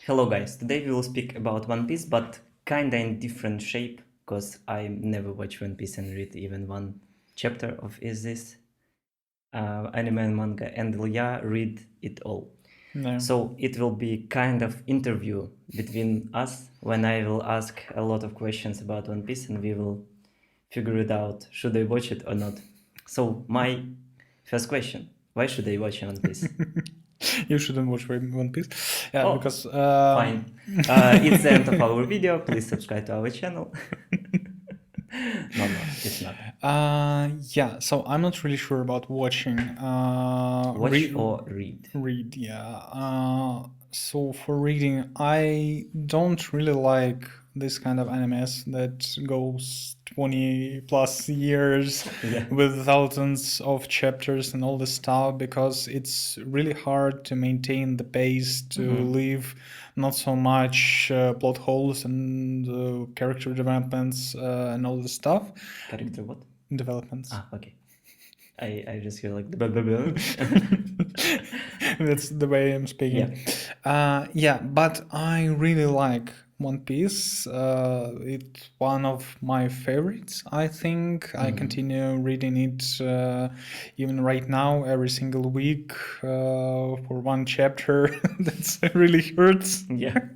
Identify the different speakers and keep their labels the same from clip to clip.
Speaker 1: Hello guys, today we will speak about One Piece, but kinda in different shape, because I never watch One Piece and read even one chapter of is this anime and manga, and Ilya read it all.
Speaker 2: No.
Speaker 1: So it will be kind of interview between us when I will ask a lot of questions about One Piece and we will figure it out, should I watch it or not. So my first question, why should I watch One Piece?
Speaker 2: You shouldn't watch One Piece. Yeah,
Speaker 1: Oh,
Speaker 2: because
Speaker 1: Fine. It's the end of our video. Please subscribe to our channel. No, it's not.
Speaker 2: Yeah, so I'm not really sure about watching.
Speaker 1: Watch or read?
Speaker 2: Read, yeah. So for reading, I don't really like this kind of animes that goes 20 plus years
Speaker 1: Yeah.
Speaker 2: with thousands of chapters and all this stuff because it's really hard to maintain the pace to leave not so much plot holes and character developments and all this stuff.
Speaker 1: Character what?
Speaker 2: Developments.
Speaker 1: Ah, okay. I just hear like the blah, blah, blah.
Speaker 2: That's the way I'm speaking. Yeah, but I really like One Piece. It's one of my favorites, I think. I continue reading it even right now, every single week for one chapter. That's really hurts.
Speaker 1: Yeah.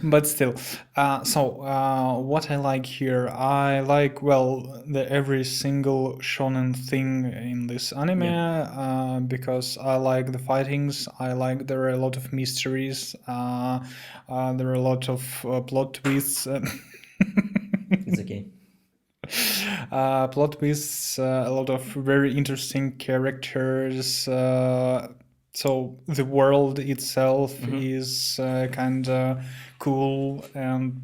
Speaker 2: But still, what I like here, I like every single shonen thing in this anime because I like the fightings. I like there are a lot of mysteries. There are a lot of plot twists.
Speaker 1: It's okay.
Speaker 2: Plot twists, a lot of very interesting characters. So the world itself is kind of cool, and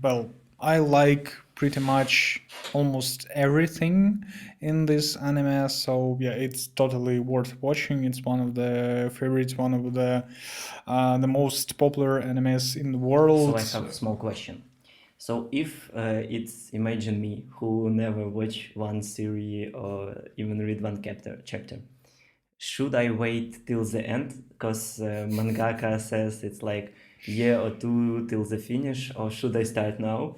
Speaker 2: I like pretty much almost everything in this anime. So yeah, it's totally worth watching. It's one of the favorites, one of the most popular animes in the world.
Speaker 1: So I have a small question. So if it's imagine me who never watch one series or even read one chapter, should I wait till the end? Because mangaka says it's like year or two till the finish, or should I start now?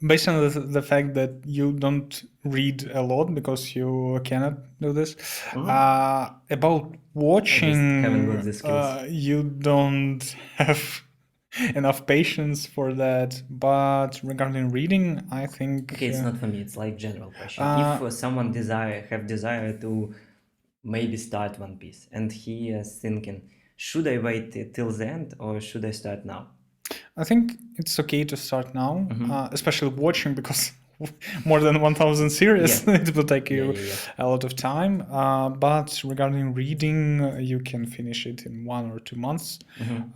Speaker 2: Based on the fact that you don't read a lot because you cannot do this, about watching,
Speaker 1: haven't got the skills.
Speaker 2: You don't have enough patience for that. But regarding reading, I think
Speaker 1: Okay, it's not for me. It's like general question. If someone have desire to maybe start One Piece and he is thinking, should I wait till the end or should I start now?
Speaker 2: I think it's okay to start now, especially watching because more than 1,000 series, it will take you a lot of time. But regarding reading, you can finish it in 1 or 2 months.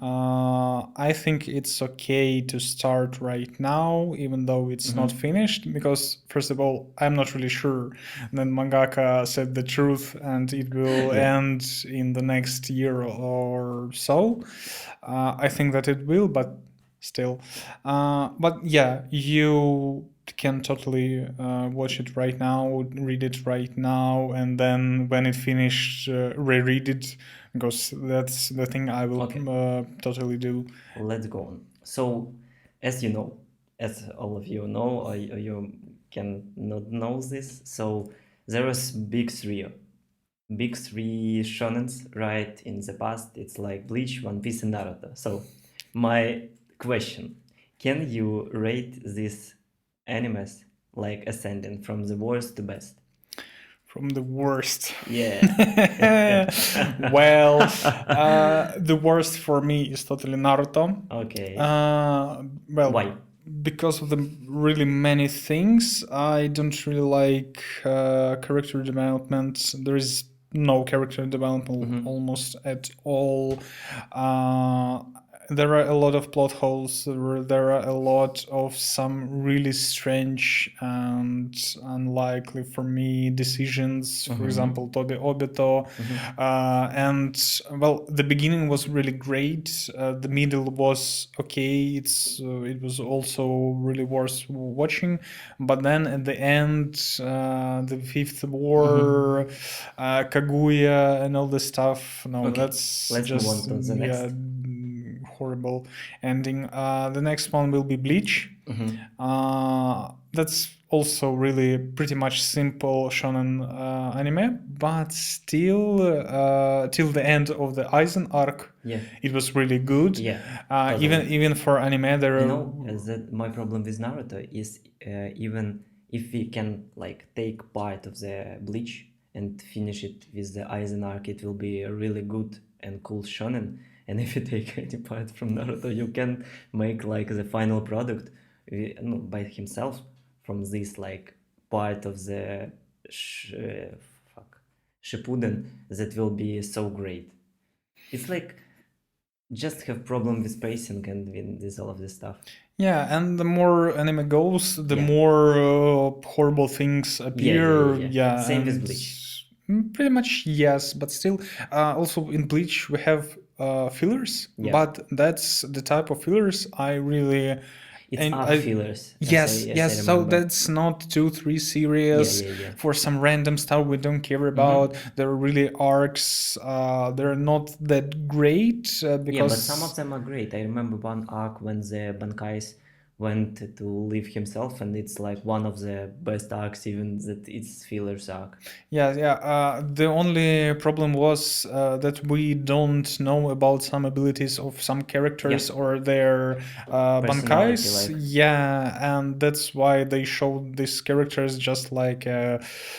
Speaker 2: I think it's okay to start right now, even though it's not finished, because first of all, I'm not really sure that mangaka said the truth and it will end in the next year or so. I think that it will, but still. But yeah, you can totally watch it right now, read it right now, and then when it finished, reread it, because that's the thing I will totally do.
Speaker 1: Let's go on. So, as you know, as all of you know, or you can not know this, so there was big three shonens, right? In the past, it's like Bleach, One Piece, and Naruto. So, my question: can you rate these animes like ascending from the worst to best?
Speaker 2: From the worst.
Speaker 1: Yeah.
Speaker 2: Well, the worst for me is totally Naruto.
Speaker 1: Okay.
Speaker 2: Why? Because of the really many things. I don't really like character development. There is no character development almost at all. there are a lot of plot holes. There are a lot of some really strange and unlikely for me decisions. For example, Tobi Obito, and well, the beginning was really great. The middle was okay. It was also really worth watching, but then at the end, the Fifth War, Kaguya, and all this stuff. No,
Speaker 1: Okay,
Speaker 2: that's
Speaker 1: let's move on
Speaker 2: just
Speaker 1: to the next.
Speaker 2: horrible ending. The next one will be Bleach. That's also really pretty much simple shonen anime, but still, till the end of the Aizen arc, it was really good.
Speaker 1: Totally.
Speaker 2: Even for anime, there
Speaker 1: You
Speaker 2: are
Speaker 1: know, that my problem with Naruto is even if we can like take part of the Bleach and finish it with the Aizen arc, it will be a really good and cool shonen. And if you take any part from Naruto, you can make like the final product by himself from this like part of the Shippuden that will be so great. It's like just have problem with pacing and with all of this stuff.
Speaker 2: Yeah, and the more anime goes, the more horrible things appear. Yeah,
Speaker 1: Same with Bleach.
Speaker 2: Pretty much yes, but still, also in Bleach we have fillers, but that's the type of fillers I really.
Speaker 1: It's arc fillers.
Speaker 2: Yes, yes. So that's not 2-3 series for some random stuff we don't care about. They're really arcs. They're not that great because
Speaker 1: but some of them are great. I remember one arc when the Bankais went to live himself, and it's like one of the best arcs, even that it's fillers arc.
Speaker 2: The only problem was that we don't know about some abilities of some characters or their Bankais. And that's why they showed these characters just like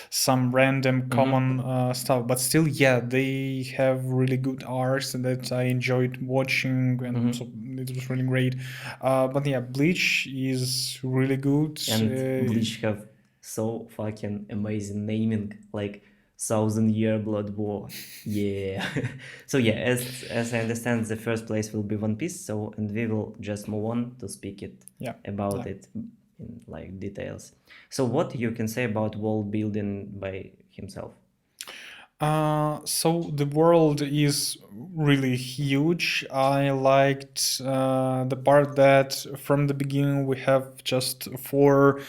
Speaker 2: some random common stuff. But still, they have really good arcs that I enjoyed watching, and so it was really great. But Bleach is really good.
Speaker 1: And Bleach have so fucking amazing naming, like 1,000-year blood war. So as I understand, the first place will be One Piece. So and we will just move on to speak it about it in like details. So what you can say about world building by himself?
Speaker 2: So the world is really huge. I liked the part that from the beginning we have just 4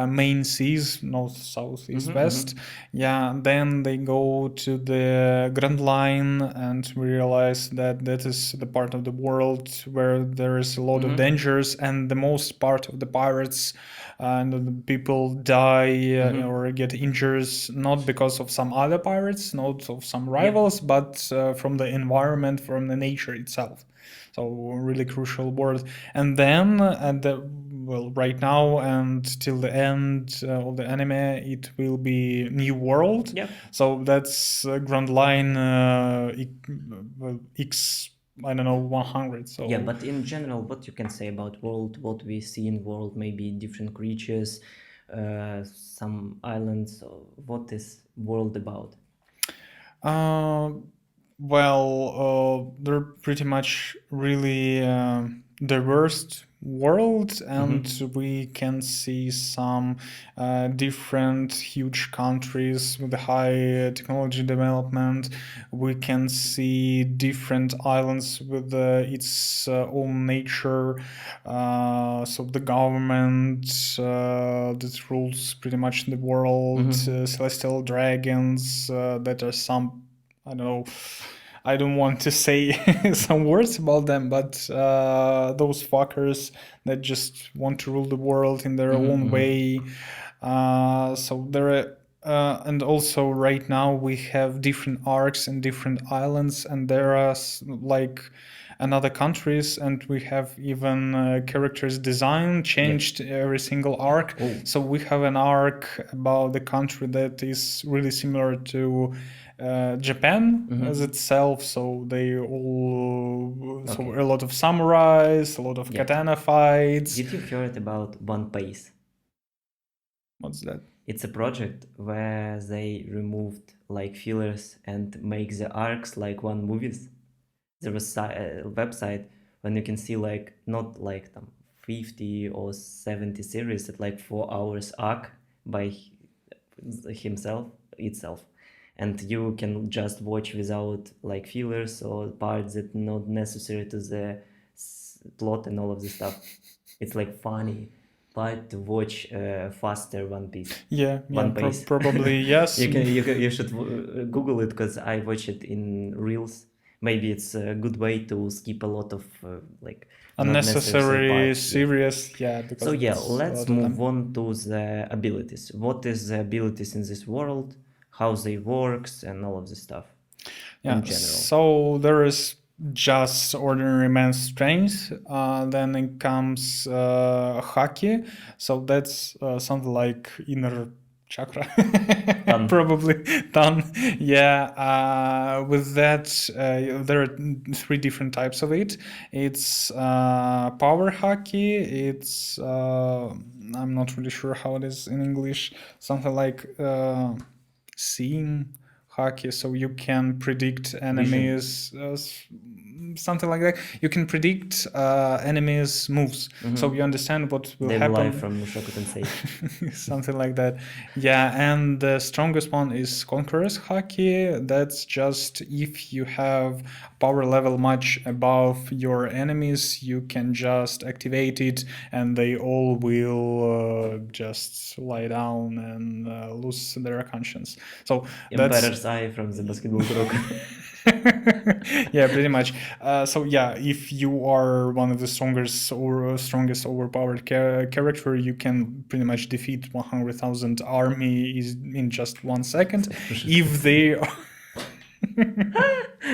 Speaker 2: main seas: north, south, east, west. Then they go to the Grand Line, and we realize that that is the part of the world where there is a lot of dangers, and the most part of the pirates and the people die or get injured, not because of some other pirates, not of some rivals, but from the environment, from the nature itself. So really crucial word. And then right now and till the end of the anime, it will be New World. So that's Grand Line X, I don't know, 100. So
Speaker 1: but in general, what you can say about world, what we see in world, maybe different creatures, some islands. What is world about?
Speaker 2: They're pretty much really diverse world, and we can see some different huge countries with high technology development. We can see different islands with its own nature. So the government that rules pretty much the world, celestial dragons that are some, I don't know, I don't want to say some words about them, but those fuckers that just want to rule the world in their own way. So there are, and also right now we have different arcs and different islands, and there are like another countries, and we have even characters design changed every single arc. So we have an arc about the country that is really similar to Japan as itself, so they all so a lot of samurais, a lot of katana fights.
Speaker 1: Did you heard about One Piece?
Speaker 2: What's that?
Speaker 1: It's a project where they removed like fillers and make the arcs like one movies. There was a website when you can see like not like 50 or 70 series at like 4 hours arc by itself, and you can just watch without like fillers or parts that not necessary to the plot and all of this stuff. It's like funny part to watch faster One Piece. One Piece.
Speaker 2: Probably yes.
Speaker 1: You should Google it, because I watch it in reels. Maybe it's a good way to skip a lot of like
Speaker 2: unnecessary series.
Speaker 1: So let's move on to the abilities. What is the abilities in this world? How they works and all of this stuff. In general.
Speaker 2: So there is just ordinary man's strength. Then it comes haki. So that's something like inner chakra. Probably done. With that, there are 3 different types of it. It's power haki. It's I'm not really sure how it is in English. Something like seeing haki, so you can predict enemies, something like that. You can predict enemies' moves, so you understand what will happen.
Speaker 1: They rely from Mushoku Tensei.
Speaker 2: Something like that. And the strongest one is Conqueror's haki. That's just if you have power level much above your enemies, you can just activate it, and they all will just lie down and lose their conscience. So
Speaker 1: Emperor's Eye from the Basketball Kuroko.
Speaker 2: Pretty much. If you are one of the strongest overpowered character, you can pretty much defeat 100,000 army in just 1 second. If they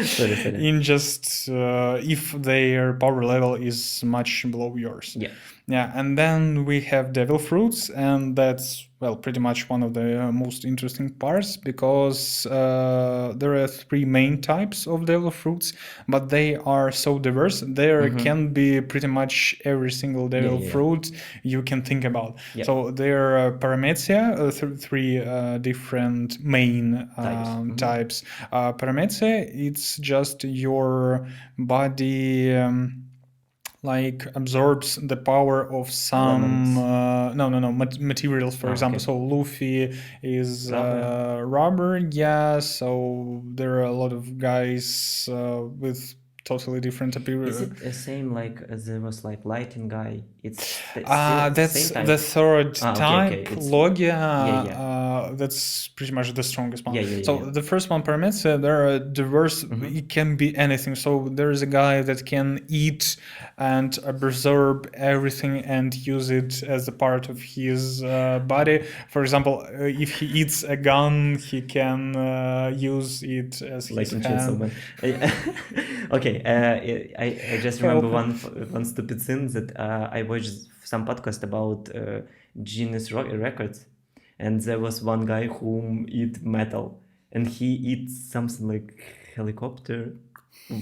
Speaker 2: sorry. If their power level is much below yours. And then we have devil fruits, and that's pretty much one of the most interesting parts, because there are 3 main types of devil fruits, but they are so diverse. There can be pretty much every single devil fruit you can think about. So there are Paramecia, 3 different main types. Paramecia, it's just your body like absorbs the power of some materials, for example. So Luffy is rubber. So there are a lot of guys with totally different appearance.
Speaker 1: Is it the same like there was like lighting guy? It's
Speaker 2: that's the third type, Logia. That's pretty much the strongest one. The first one, Paramecia, there are diverse. It can be anything. So there is a guy that can eat and absorb everything and use it as a part of his body. For example, if he eats a gun, he can use it as
Speaker 1: like
Speaker 2: his hand.
Speaker 1: Okay, I just remember one stupid thing that I watched some podcast about Guinness Records, and there was one guy who eat metal, and he eats something like helicopter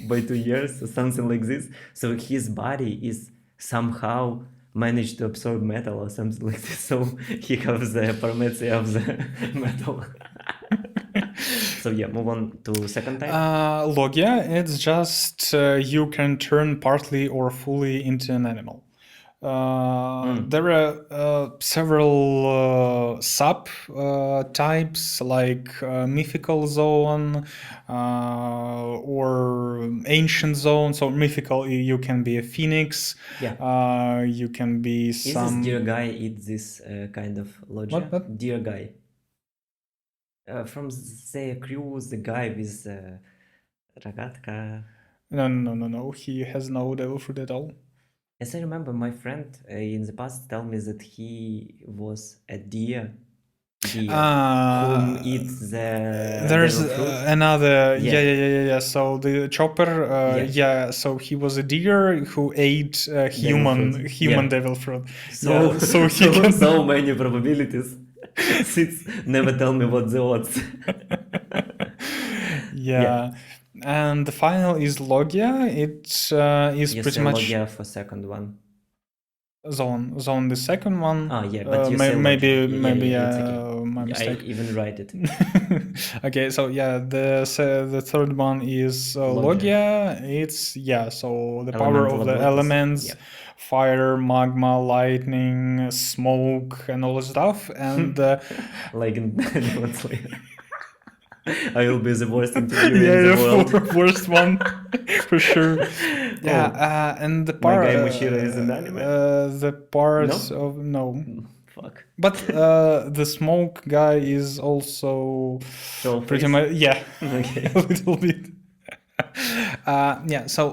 Speaker 1: by 2 years or something like this. So his body is somehow managed to absorb metal or something like this. So he has the Paramecia of the metal. So move on to second type.
Speaker 2: Logia, it's just you can turn partly or fully into an animal. There are several sub types, like mythical zone or ancient zone. So mythical, you can be a phoenix. You can be some.
Speaker 1: Is this dear guy eat this kind of Logia?
Speaker 2: What?
Speaker 1: Dear guy. From the crew, the guy with Ragatka.
Speaker 2: No. He has no devil fruit at all.
Speaker 1: As I remember, my friend in the past told me that he was a deer whom eats the
Speaker 2: there's another so the chopper so he was a deer who ate human devil fruit.
Speaker 1: So he can... so many probabilities. Never tell me what the odds.
Speaker 2: And the final is Logia. It is pretty much
Speaker 1: Logia for second one.
Speaker 2: Zone the second one.
Speaker 1: But you
Speaker 2: maybe
Speaker 1: okay.
Speaker 2: my
Speaker 1: I
Speaker 2: mistake.
Speaker 1: even write it.
Speaker 2: Okay, so yeah, the third one is Logia. It's so the power
Speaker 1: Elemental
Speaker 2: of the
Speaker 1: abilities.
Speaker 2: elements,
Speaker 1: Yep.
Speaker 2: fire, magma, lightning, smoke, and all the stuff. And
Speaker 1: Like in Demon Slayer. I will be the worst interviewer in the world.
Speaker 2: worst one for sure. Yeah,
Speaker 1: Oh,
Speaker 2: and the
Speaker 1: my
Speaker 2: part,
Speaker 1: guy Mushiro is in anime?
Speaker 2: the parts
Speaker 1: No?
Speaker 2: of no.
Speaker 1: Fuck.
Speaker 2: But the smoke guy is also
Speaker 1: Troll
Speaker 2: pretty
Speaker 1: face?
Speaker 2: much, yeah,
Speaker 1: Okay.
Speaker 2: a little bit. So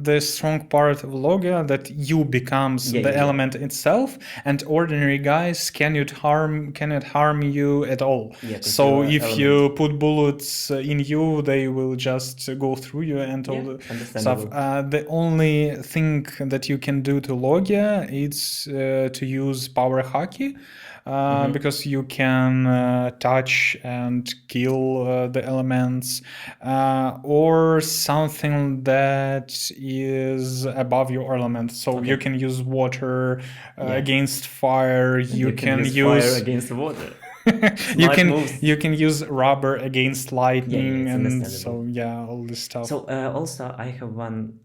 Speaker 2: the strong part of Logia that you becomes
Speaker 1: Yeah,
Speaker 2: the
Speaker 1: yeah.
Speaker 2: element itself, and ordinary guys cannot harm you at all.
Speaker 1: Yeah, 'cause
Speaker 2: So
Speaker 1: you're
Speaker 2: if
Speaker 1: element.
Speaker 2: you put bullets in you, they will just go through you and all
Speaker 1: Yeah,
Speaker 2: the stuff.
Speaker 1: understandable.
Speaker 2: The only thing that you can do to Logia is to use power haki. Because you can touch and kill the elements, or something that is above your element. So you can use water against fire.
Speaker 1: You can use fire against water.
Speaker 2: You can use rubber against lightning,
Speaker 1: it's
Speaker 2: and
Speaker 1: understandable.
Speaker 2: so all this stuff.
Speaker 1: So also I have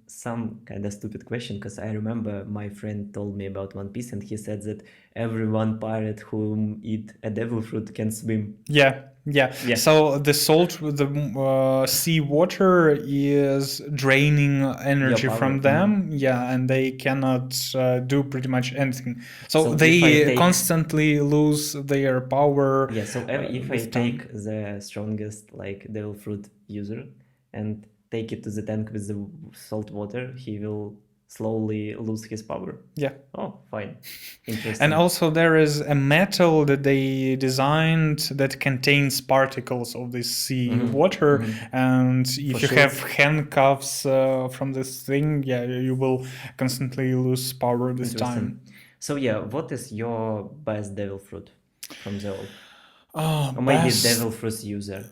Speaker 1: some kind of stupid question, because I remember my friend told me about One Piece, and he said that every one pirate who eat a devil fruit can swim.
Speaker 2: Yeah. So the salt, the sea water is draining energy
Speaker 1: power.
Speaker 2: from them. Yeah, and they cannot do pretty much anything. So
Speaker 1: So if I
Speaker 2: they
Speaker 1: take-
Speaker 2: constantly lose their power.
Speaker 1: Yeah, so if I
Speaker 2: with time.
Speaker 1: take the strongest like devil fruit user and take it to the tank with the salt water, he will slowly lose his power.
Speaker 2: Yeah.
Speaker 1: Oh, fine. Interesting.
Speaker 2: And also there is a metal that they designed that contains particles of this sea water. And if you have handcuffs from this thing, you will constantly lose power this time.
Speaker 1: So yeah, what is your best devil fruit from the old?
Speaker 2: Or
Speaker 1: maybe devil fruit user.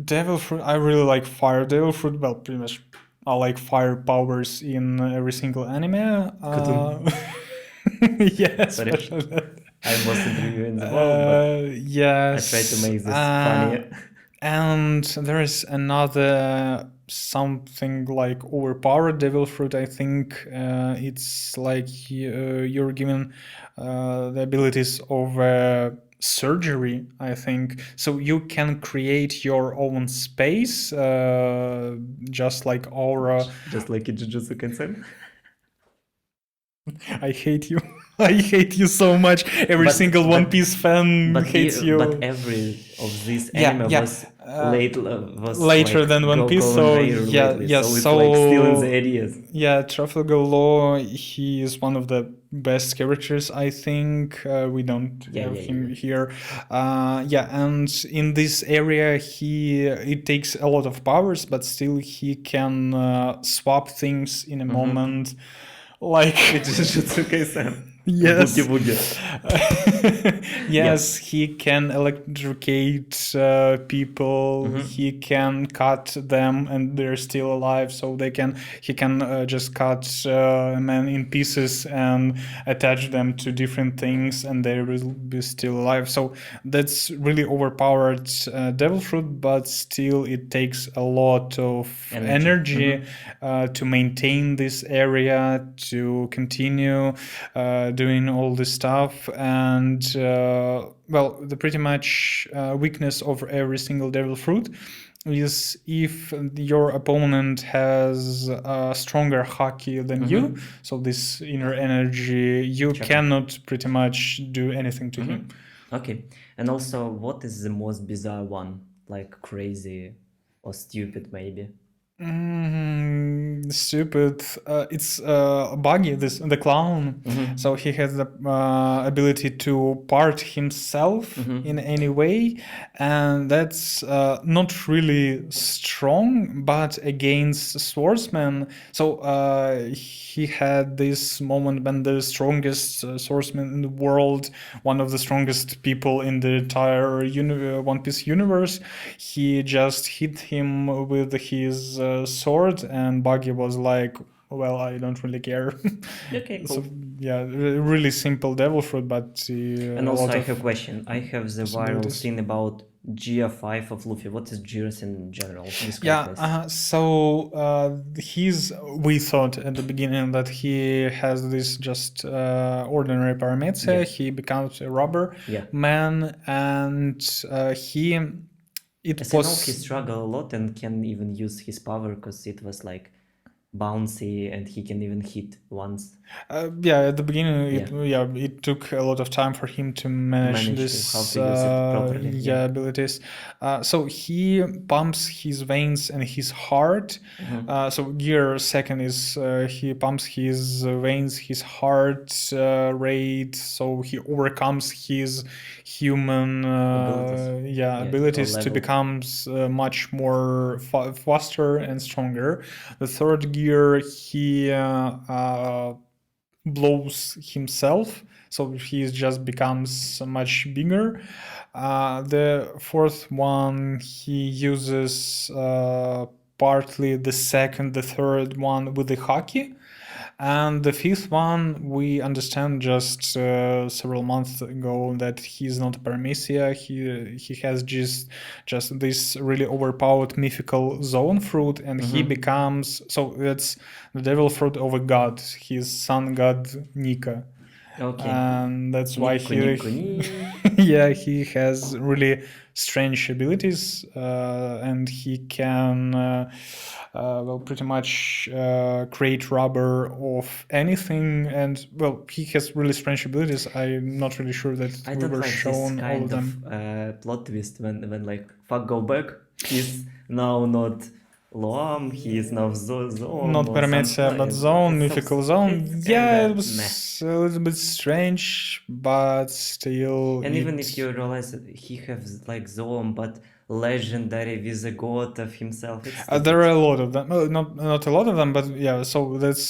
Speaker 2: Devil fruit. I really like fire devil fruit. Well, pretty much I like fire powers in every single anime. Yes.
Speaker 1: Sorry. I'm most interview in the world, but
Speaker 2: yes.
Speaker 1: I try to make this funny.
Speaker 2: And there is another something like overpowered devil fruit. I think it's like you're given the abilities of surgery, I think. So you can create your own space, just like aura.
Speaker 1: Just like in Jujutsu Kaisen.
Speaker 2: I hate you. I hate you so much. Every single One Piece fan hates you.
Speaker 1: But every of these anime was
Speaker 2: later
Speaker 1: like
Speaker 2: than One Piece. So
Speaker 1: so
Speaker 2: it's
Speaker 1: like still in the ideas.
Speaker 2: Yeah, Trafalgar Law. He is one of the best characters. I think we don't have him here. And in this area, it takes a lot of powers, but still he can swap things in a moment. Like
Speaker 1: Jujutsu Kaisen.
Speaker 2: Yes.
Speaker 1: Boogie.
Speaker 2: Yes, he can electrocute people. He can cut them, and they're still alive. So he can just cut a man in pieces and attach them to different things, and they will be still alive. So that's really overpowered devil fruit, but still it takes a lot of energy to maintain this area, to continue doing all this stuff. And the pretty much weakness of every single devil fruit is if your opponent has a stronger haki than you, so this inner energy, you cannot pretty much do anything to him.
Speaker 1: Okay. And also, what is the most bizarre one? Like crazy or stupid maybe?
Speaker 2: Stupid. It's Buggy, the clown. So he has the ability to part himself in any way, and that's not really strong, but against swordsmen. So he had this moment when the strongest swordsman in the world, one of the strongest people in the entire One Piece universe, he just hit him with his sword, and Buggy was like, well, I don't really care.
Speaker 1: Okay,
Speaker 2: So
Speaker 1: cool.
Speaker 2: yeah, really simple devil fruit, but
Speaker 1: And
Speaker 2: a
Speaker 1: also,
Speaker 2: lot
Speaker 1: I
Speaker 2: of
Speaker 1: have a question. I have the viral
Speaker 2: possibilities.
Speaker 1: scene about GR5 of Luffy. What is GRs in general? Describe
Speaker 2: Yeah,
Speaker 1: this.
Speaker 2: so we thought at the beginning that he has this just ordinary parameter.
Speaker 1: Yeah.
Speaker 2: He becomes a rubber
Speaker 1: Yeah.
Speaker 2: man, and it
Speaker 1: As I know, he
Speaker 2: was
Speaker 1: struggled a lot and can even use his power because it was like bouncy and he can even hit once.
Speaker 2: yeah, at the beginning,
Speaker 1: Yeah.
Speaker 2: it took a lot of time for him to manage
Speaker 1: Manage to how to use it properly. Yeah.
Speaker 2: abilities. So he pumps his veins and his heart. So gear second is he pumps his veins, his heart rate, so he overcomes his human
Speaker 1: Abilities. Yeah,
Speaker 2: abilities to
Speaker 1: level.
Speaker 2: become much more faster and stronger. The third gear, he blows himself, so he just becomes much bigger. The fourth one, he uses partly the second, the third one with the hockey. And the fifth one, we understand just several months ago that he's not a paramecia. He has just this really overpowered mythical zone fruit, and he becomes, so that's the devil fruit of a god. His sun god Nika.
Speaker 1: Okay.
Speaker 2: And that's why
Speaker 1: Nico.
Speaker 2: yeah, he has really strange abilities, and he can well, pretty much create rubber of anything. And well, he has really strange abilities. I'm not really sure that
Speaker 1: I
Speaker 2: we
Speaker 1: don't
Speaker 2: were
Speaker 1: like this
Speaker 2: shown all
Speaker 1: kind
Speaker 2: of them.
Speaker 1: of plot twist when like fuck go back. He's now not Loam. He is now Zone
Speaker 2: Not
Speaker 1: or something.
Speaker 2: Paramecia, but Zone,
Speaker 1: It's so
Speaker 2: Mythical Zone.
Speaker 1: it's
Speaker 2: Yeah,
Speaker 1: kinda
Speaker 2: it
Speaker 1: meh.
Speaker 2: was a little bit strange, but still,
Speaker 1: And even if you realize that he has like Zone, but legendary with a god of himself, it's stupid.
Speaker 2: there are a lot of them. Well, not a lot of them, but yeah. So that's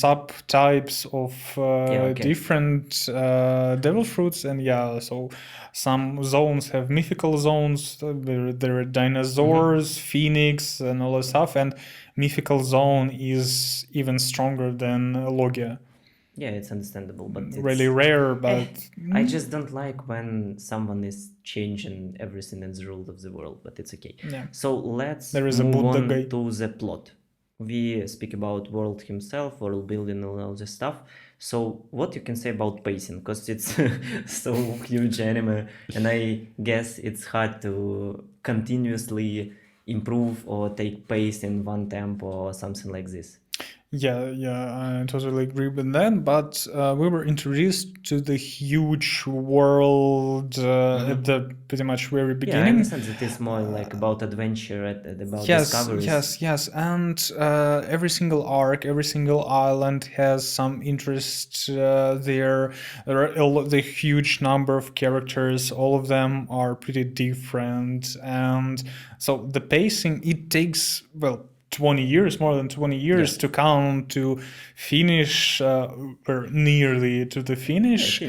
Speaker 2: subtypes of
Speaker 1: okay.
Speaker 2: different devil fruits, and yeah. So some zones have mythical zones. There are dinosaurs, phoenix, and all that stuff. And mythical zone is even stronger than Logia.
Speaker 1: Yeah, it's understandable, but it's
Speaker 2: Really rare, but
Speaker 1: I just don't like when someone is changing everything in the rule of the world, but it's okay.
Speaker 2: Yeah.
Speaker 1: So let's
Speaker 2: There is a
Speaker 1: move
Speaker 2: Buddha
Speaker 1: on
Speaker 2: guy.
Speaker 1: to the plot. We speak about world himself, world building, and all this stuff. So what you can say about pacing? Because it's so huge anime, and I guess it's hard to continuously improve or take pace in one tempo or something like this.
Speaker 2: Yeah, I totally agree with that. But we were introduced to the huge world at the pretty much very
Speaker 1: Yeah, I
Speaker 2: beginning.
Speaker 1: understand that it's more like about adventure, about discoveries.
Speaker 2: Yes. And every single arc, every single island has some interest there. There are the huge number of characters. All of them are pretty different. And so the pacing, it takes, well, 20 years, more than 20 years to count to finish, or nearly to the finish.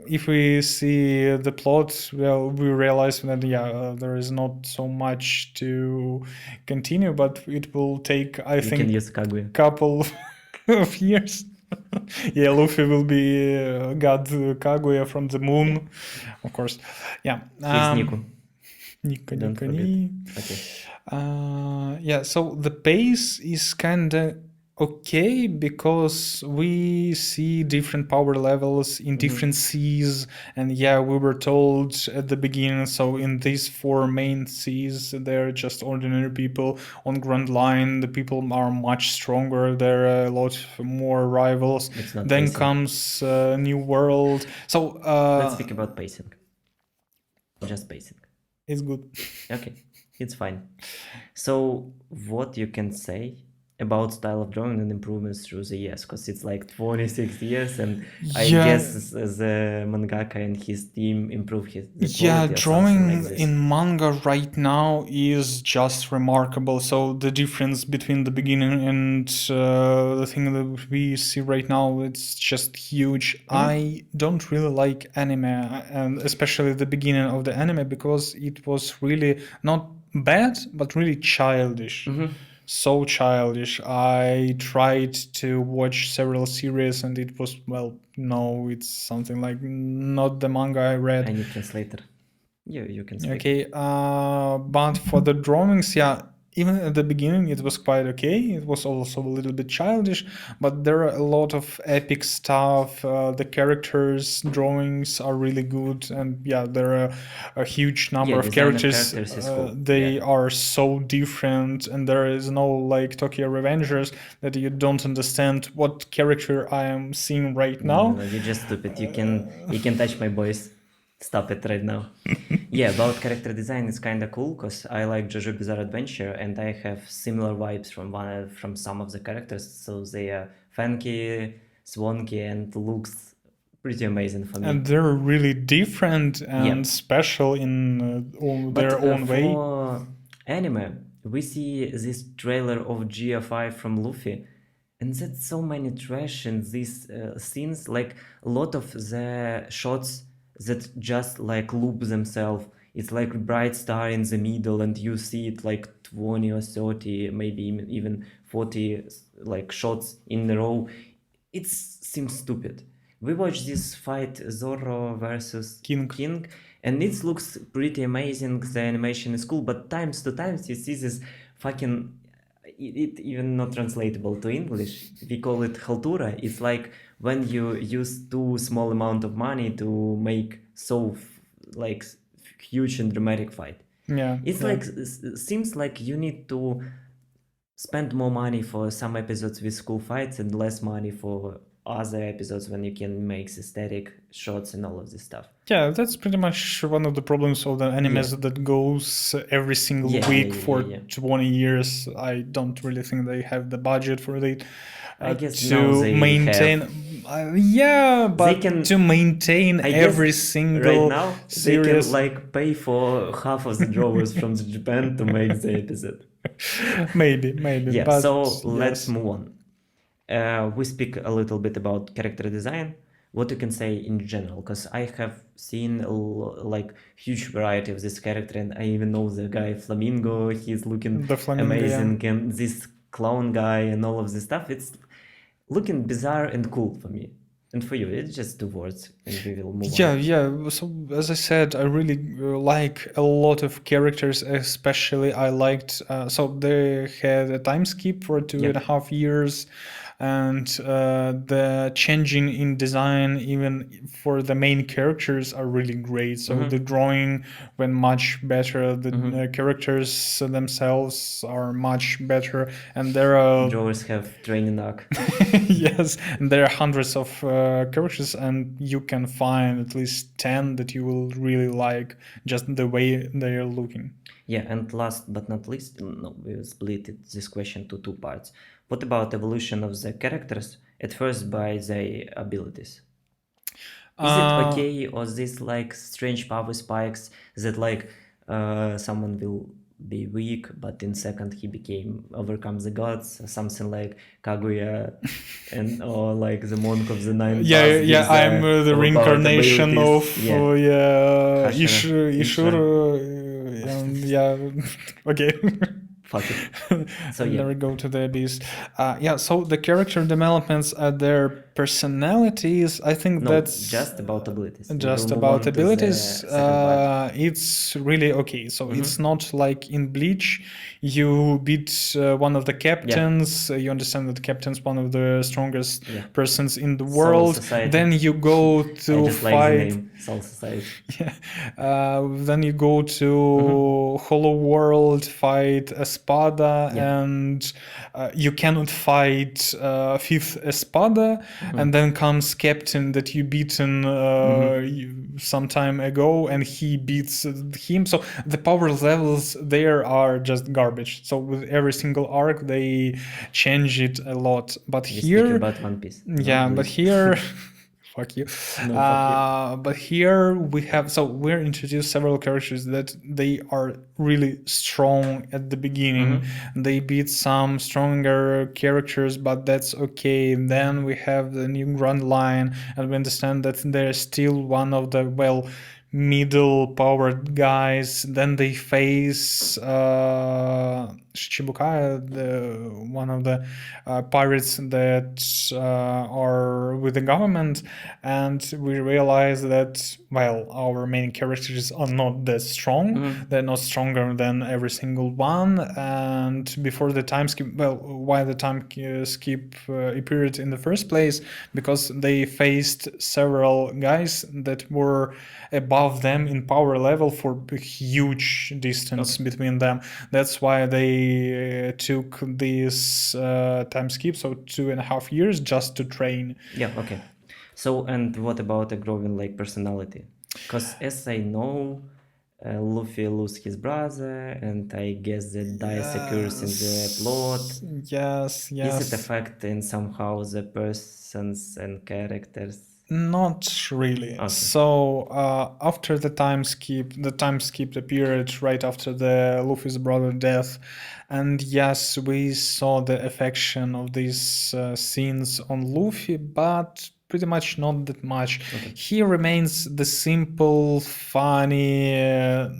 Speaker 2: If we see the plot, well, we realize that there is not so much to continue, but it will take, I think,
Speaker 1: can use Kaguya.
Speaker 2: Couple of years. Yeah, Luffy will be God Kaguya from the moon, of course. Yeah.
Speaker 1: He's Nico.
Speaker 2: Don't
Speaker 1: forget. Okay.
Speaker 2: Yeah, so the pace is kind of okay because we see different power levels in different seas, and yeah, we were told at the beginning, so in these four main seas they're just ordinary people. On Grand Line the people are much stronger, there are a lot more rivals. Then
Speaker 1: pacing.
Speaker 2: comes New World, so
Speaker 1: let's speak about pacing. Just pacing.
Speaker 2: It's good.
Speaker 1: Okay, it's fine. So what you can say about style of drawing and improvements through the years? Because it's like 26 years, and I guess the mangaka and his team improve the
Speaker 2: drawing like in manga right now is just remarkable. So the difference between the beginning and the thing that we see right now, it's just huge. I don't really like anime, and especially the beginning of the anime, because it was really not bad, but really childish. So childish. I tried to watch several series and it was, well, no, it's something like not the manga I read.
Speaker 1: I need translator. You can speak.
Speaker 2: Okay, but for the drawings, yeah, even at the beginning it was quite okay. It was also a little bit childish, but there are a lot of epic stuff. The characters' drawings are really good, and yeah, there are a huge number of
Speaker 1: design of
Speaker 2: characters.
Speaker 1: characters is cool.
Speaker 2: They are so different, and there is no like Tokyo Revengers that you don't understand what character I am seeing right now.
Speaker 1: No, you're just stupid. You can touch my boys. Stop it right now. Yeah, about character design, it's kind of cool because I like JoJo Bizarre Adventure and I have similar vibes from some of the characters. So they are funky, swanky, and looks pretty amazing for me.
Speaker 2: And they're really different and special in their own way.
Speaker 1: For anime, we see this trailer of GFI from Luffy, and that's so many trash in these scenes. Like a lot of the shots that just like loop themselves. It's like a bright star in the middle and you see it like 20 or 30, maybe even 40 like shots in a row. It seems stupid. We watched this fight, Zoro versus King, and it looks pretty amazing. The animation is cool, but times to times you see this fucking, it even not translatable to English. We call it haltura. It's like when you use too small amount of money to make so like huge and dramatic fight.
Speaker 2: Yeah,
Speaker 1: it's like seems like you need to spend more money for some episodes with cool fights and less money for other episodes when you can make aesthetic shots and all of this stuff.
Speaker 2: Yeah, that's pretty much one of the problems of the animes that goes every single week for 20 years. I don't really think they have the budget for it.
Speaker 1: I guess
Speaker 2: to maintain but to maintain every single
Speaker 1: right now
Speaker 2: series.
Speaker 1: They can like pay for half of the drawers from Japan to make the episode.
Speaker 2: maybe
Speaker 1: yeah, but so let's move on. We speak a little bit about character design, what you can say in general, because I have seen like huge variety of this character, and I even know the guy Flamingo. He's looking amazing, and this clown guy and all of this stuff. It's looking bizarre and cool for me. And for you, it's just 2 words, and we will move on.
Speaker 2: Yeah. So as I said, I really like a lot of characters. Especially, I liked. So they had a time skip for 2.5 years. And the changing in design, even for the main characters, are really great. So the drawing went much better. The characters themselves are much better, and there are
Speaker 1: drawers have training arc.
Speaker 2: yes, and there are hundreds of characters, and you can find at least 10 that you will really like just the way they are looking.
Speaker 1: Yeah, and last but not least, we split this question to 2 parts. What about evolution of the characters? At first, by their abilities. Is it okay, or this like strange power spikes that like someone will be weak, but in second he overcomes the gods, something like Kaguya, and or like the monk of the 9 paths.
Speaker 2: I'm the reincarnation of Ishuru. Okay.
Speaker 1: Fuck it. So
Speaker 2: there we go to the abyss. So the character developments, their personalities, I think that's
Speaker 1: just about abilities.
Speaker 2: Just about abilities. It's really okay. So it's not like in Bleach, you beat one of the captains. You understand that the captain's one of the strongest persons in the world. Then you go to fight.
Speaker 1: Soul Society.
Speaker 2: Then you go to Hollow World, fight Espada, and you cannot fight Fifth Espada. And then comes Captain that you beaten some time ago, and he beats him. So the power levels there are just garbage. So with every single arc, they change it a lot. But here,
Speaker 1: about One Piece.
Speaker 2: But here. Fuck you. But here we have, so we're introduced several characters that they are really strong at the beginning. They beat some stronger characters, but that's okay. And then we have the new Grand Line, and we understand that they're still one of the, middle powered guys. Then they face Shichibukai, one of the pirates that are with the government, and we realize that, well, our main characters are not that strong. They're not stronger than every single one. And before the time skip, well, why the time skip appeared in the first place? Because they faced several guys that were above them in power level for a huge distance between them. That's why they took this time skip, so 2.5 years, just to train.
Speaker 1: Yeah, okay. So, and what about a growing like personality? Because as I know, Luffy lose his brother, and I guess that dice occurs in the plot.
Speaker 2: Yes.
Speaker 1: Is it affecting somehow the persons and characters?
Speaker 2: Not really.
Speaker 1: Okay.
Speaker 2: So after the time skip appeared right after the Luffy's brother death, and yes, we saw the affection of these scenes on Luffy, but pretty much not that much. He remains the simple, funny,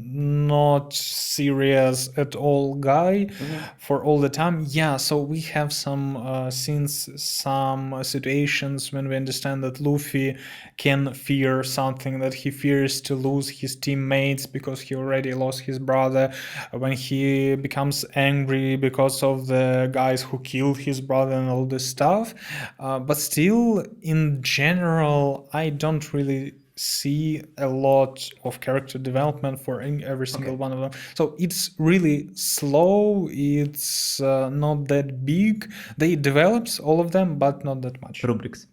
Speaker 2: not serious at all guy for all the time. Yeah, so we have some scenes, some situations when we understand that Luffy can fear something, that he fears to lose his teammates because he already lost his brother, when he becomes angry because of the guys who killed his brother and all this stuff. But still, in general, I don't really see a lot of character development for every single one of them. So it's really slow, it's not that big. They develops all of them, but not that much.
Speaker 1: Rubrics.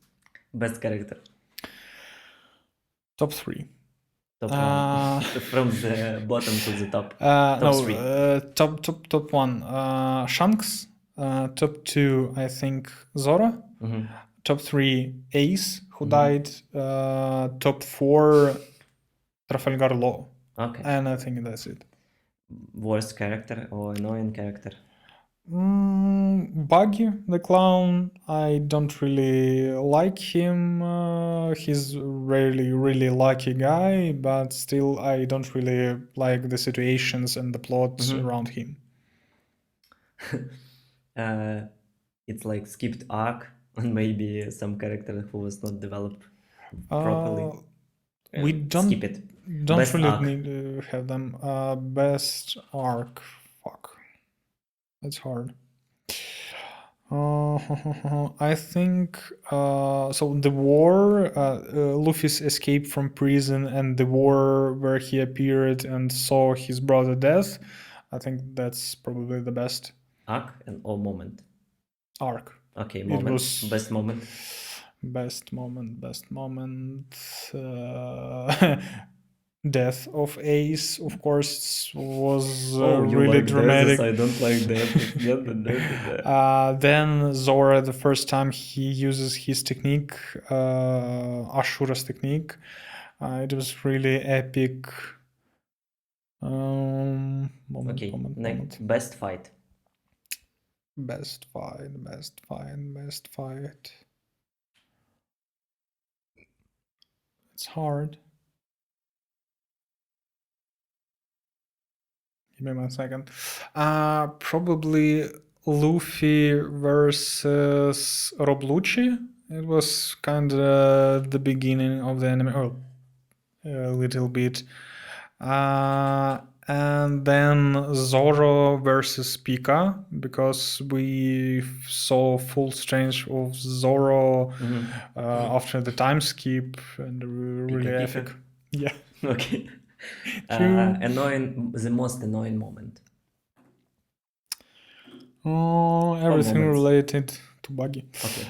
Speaker 1: Best character.
Speaker 2: Top 3.
Speaker 1: Top 1. From the bottom to the top. Top 3.
Speaker 2: Top 1. Shanks. Top 2, I think, Zoro. Top 3, Ace, who died. Top 4, Trafalgar Law.
Speaker 1: Okay.
Speaker 2: And I think that's it.
Speaker 1: Worst character or annoying character?
Speaker 2: Buggy, the clown. I don't really like him. He's really lucky guy, but still I don't really like the situations and the plots around him.
Speaker 1: It's like skipped arc, and maybe some character who was not developed properly.
Speaker 2: We don't
Speaker 1: skip it.
Speaker 2: Don't
Speaker 1: Best
Speaker 2: really
Speaker 1: arc.
Speaker 2: need to have them. Best arc. Fuck. That's hard. I think so. The war, Luffy's escape from prison, and the war where he appeared and saw his brother death. I think that's probably the best
Speaker 1: Arc or moment?
Speaker 2: arc.
Speaker 1: Okay,
Speaker 2: It
Speaker 1: moment.
Speaker 2: was-
Speaker 1: Best moment.
Speaker 2: Best moment. Death of Ace, of course, was really dramatic.
Speaker 1: I don't like that.
Speaker 2: Then Zoro, the first time he uses his technique, Ashura's technique, it was really epic. Moment.
Speaker 1: Best fight.
Speaker 2: Best fight. It's hard. Give me 1 second. Probably Luffy versus Rob Lucci. It was kind of the beginning of the anime, or a little bit. And then Zoro versus Pika, because we saw full strength of Zoro after the time skip, and really
Speaker 1: Pika.
Speaker 2: epic. Yeah.
Speaker 1: Okay. The most annoying moment.
Speaker 2: Everything related to Buggy.
Speaker 1: Okay.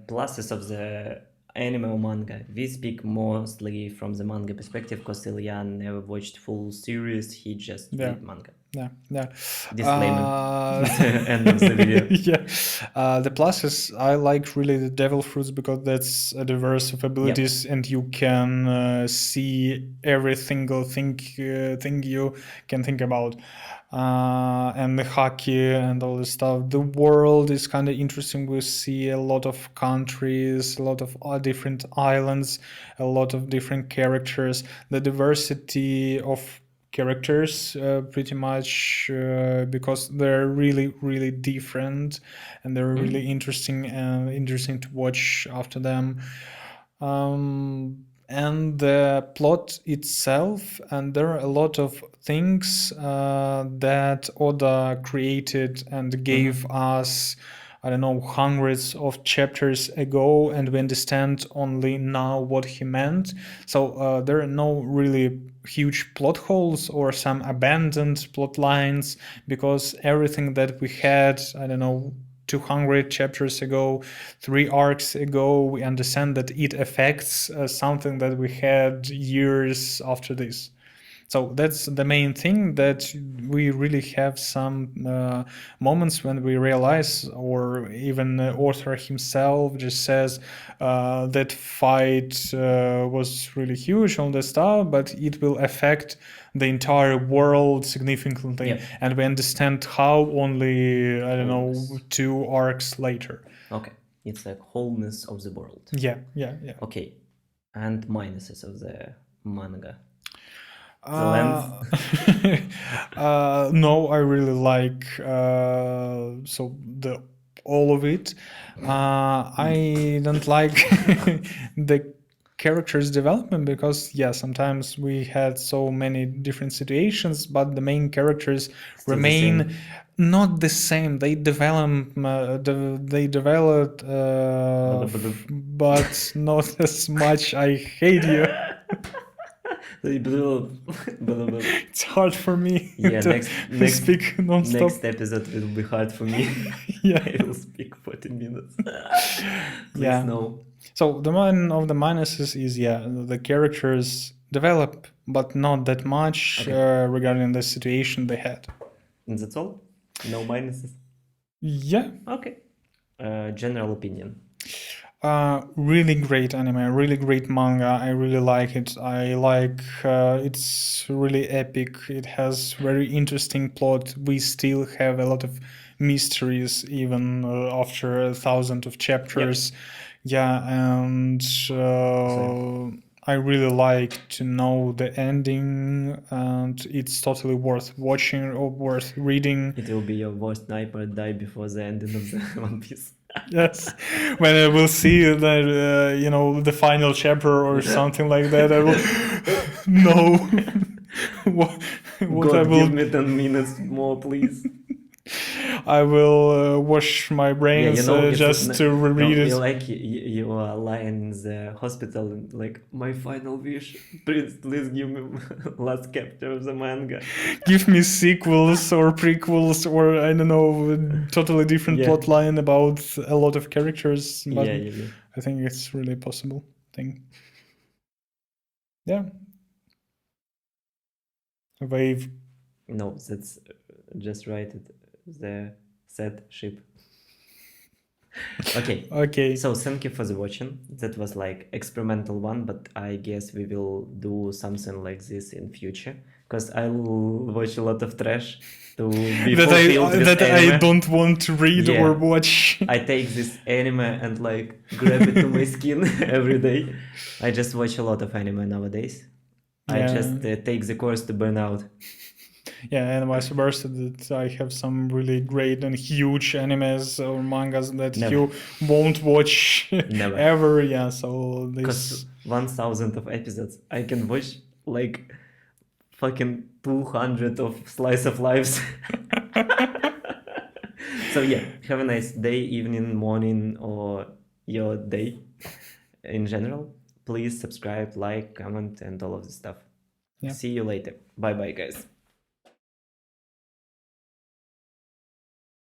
Speaker 1: Pluses of the anime or manga. We speak mostly from the manga perspective because Ilya never watched full series. He just read manga.
Speaker 2: Yeah.
Speaker 1: Disclaimer. End of the video.
Speaker 2: Yeah. The plus is I like really the devil fruits because that's a diverse of abilities, and you can see every single thing you can think about. And the hockey and all this stuff. The world is kind of interesting. We see a lot of countries, a lot of different islands, a lot of different characters. The diversity of characters pretty much because they're really different, and they're really interesting to watch after them. And the plot itself, and there are a lot of things that Oda created and gave us, I don't know, hundreds of chapters ago, and we understand only now what he meant. So there are no really huge plot holes or some abandoned plot lines, because everything that we had, I don't know, 200 chapters ago, 3 arcs ago, we understand that it affects something that we had years after this. So that's the main thing, that we really have some moments when we realize, or even the author himself just says that fight was really huge on the stuff, but it will affect the entire world significantly. And we understand how only, I don't know, 2 arcs later.
Speaker 1: Okay, it's like wholeness of the world.
Speaker 2: Yeah.
Speaker 1: Okay, and minuses of the manga.
Speaker 2: No, I really like all of it. I don't like the characters development, because sometimes we had so many different situations, but the main characters remain not the same. They developed, but not as much. I hate you. It's hard for me to speak non-stop.
Speaker 1: Next episode will be hard for me. I will speak 14 minutes. Please no.
Speaker 2: So the one of the minuses is the characters develop, but not that much regarding the situation they had.
Speaker 1: And that's all? No minuses?
Speaker 2: Yeah.
Speaker 1: Okay. General opinion.
Speaker 2: Really great anime, really great manga. I really like it. I like it's really epic. It has very interesting plot. We still have a lot of mysteries even after 1,000 of chapters. And I really like to know the ending, and it's totally worth watching or worth reading.
Speaker 1: It will be your worst nightmare, die before the ending of the One Piece.
Speaker 2: Yes, when I will see that the final chapter or something like that, I will no. what
Speaker 1: God,
Speaker 2: I will
Speaker 1: give me 10 minutes more, please.
Speaker 2: I will wash my brains just to reread it.
Speaker 1: Like you are lying in the hospital and like, my final wish, please give me last chapter of the manga.
Speaker 2: Give me sequels or prequels, or I don't know, totally different plot line about a lot of characters. But I think it's really a possible thing. Yeah. Wave.
Speaker 1: No, that's just write it. The set ship. Okay. So thank you for the watching. That was like experimental one, but I guess we will do something like this in future, because I will watch a lot of trash to be fulfilled with
Speaker 2: that
Speaker 1: anime.
Speaker 2: I don't want to read or watch.
Speaker 1: I take this anime and like grab it to my skin every day. I just watch a lot of anime nowadays. I just take the course to burn out.
Speaker 2: And vice versa, that I have some really great and huge animes or mangas that you won't watch ever. So this
Speaker 1: 1,000 of episodes, I can watch like fucking 200 of slice of lives. So have a nice day, evening, morning, or your day in general. Please subscribe, like, comment, and all of this stuff. See you later. Bye guys.